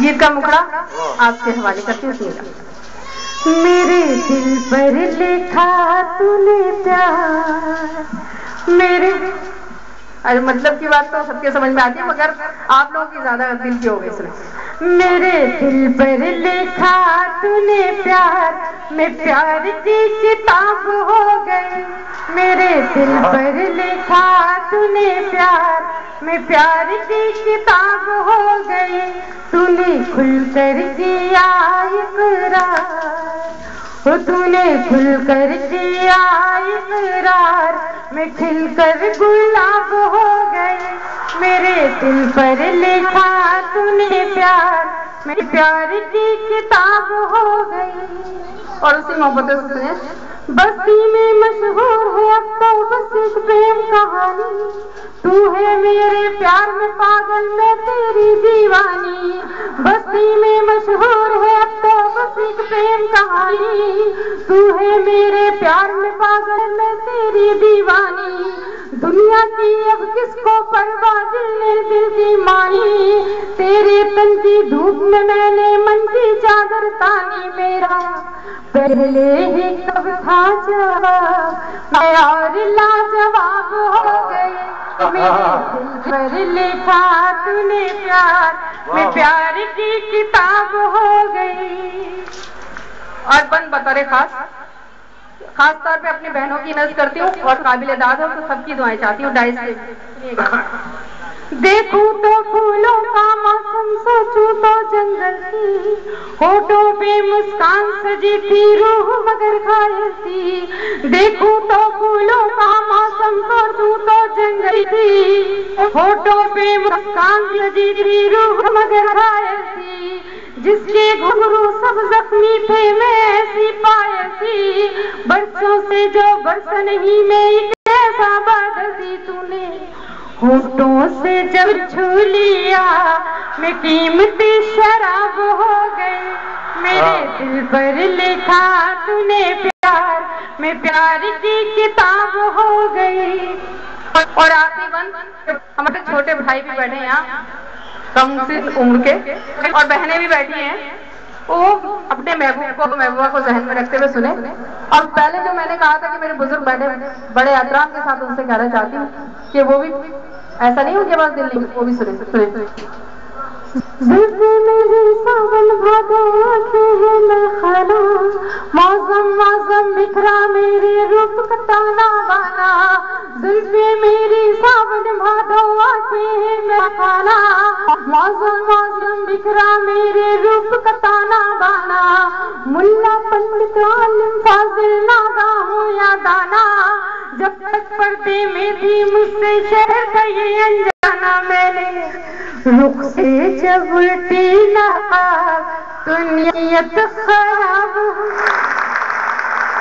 گیت کا مکھڑا آپ سے حوالے کرتی ہوں، سنیے گا۔ میرے دل پر لکھا تو نے پیار، میرے مطلب کی بات تو سب کے سمجھ میں آتی ہے، مگر آپ لوگوں کی زیادہ دل کی ہو گئی سنیں۔ میرے دل پر لکھا تو نے پیار، میں پیار کی کتاب ہو گئی۔ میرے دل پر لکھا تو نے پیار، میں پیار کی کتاب ہو گئی۔ تو نے کھل کر کیا اقرار، تو نے کھل کر کیا اقرار، میں کھل کر گلاب ہو گئی۔ میرے دل پر لکھا تو نے پیار، میں پیار کی کتاب ہو گئی۔ اور اسی محبت سے سنیں۔ بستی میں مشہور ہے اب تو بس ایک پریم کہانی، تو ہے میرے پیار میں پاگل میں تیری دیوانی۔ بستی میں مشہور ہے اب تو بس ایک پریم کہانی، تو ہے میرے پیار میں پاگل میں تیری دیوانی۔ دنیا کی اب کس کو پرواہ، دل نے دل کی مانی، تیرے تن کی دھوپ میں میں نے من کی چادر تانی۔ میرا پہلے ہی کب تھا جواب، میں اور لاجواب ہو گئی۔ میرے دل پر لکھا تو نے پیار، میں پیار کی کتاب ہو گئی۔ اور بند بطور خاص طور پہ اپنی بہنوں کی نظر کرتی ہوں اور قابل داد ہو تو سب کی دعائیں چاہتی ہوں۔ ڈائس دیکھوں تو پھولوں کا موسم، سوچوں تو جنگل کی، ہونٹوں پہ مسکان سجی تھی روح مگر گھائل تھی۔ دیکھوں تو پھولوں کا موسم، سوچوں تو جنگل کی، ہونٹوں پہ مسکان سجی تھی روح مگر گھائل تھی۔ جس کے گھنگرو سب زخمی تھے میں ایسی پائل تھی، برسوں سے جو برس نہیں میں ایک ایسا بادل تھی۔ تو نے ہونٹوں سے جب چھو لیا میں قیمتی شراب ہو گئی۔ میرے دل پر لکھا تو نے پیار، میں پیار کی کتاب ہو گئی۔ اور آخری بند، ہمارے چھوٹے بھائی بھی بیٹھے ہیں یہاں کم سے عمر کے، اور بہنیں بھی بیٹھی ہیں، وہ اپنے محبوبہ کو ذہن میں رکھتے ہوئے سنیں۔ اور پہلے جو میں نے کہا تھا کہ میرے بزرگ بیٹھے بڑے احترام کے ساتھ ان سے کہنا چاہتی ہوں کہ وہ بھی ایسا نہیں ان کے پاس دل نہیں، وہ بھی سنیں۔ زلفیں میری ساون بھادو آنکھیں ہیں میں خانہ، موسم موسم بکھرا میرے روپ کا تانا بانا۔ زلفیں میری ساون بھادو آنکھیں ہیں میں خانہ، موسم موسم بکھرا میرے روپ کا تانا بانا۔ ملا پنڈت عالم فاضل ناگاہوں یا دانا، جب تک پردے میں تھی مجھ سے شہر کا یہ انجانا۔ میں نے رخ سے جب الٹی نقاب تو نیت خراب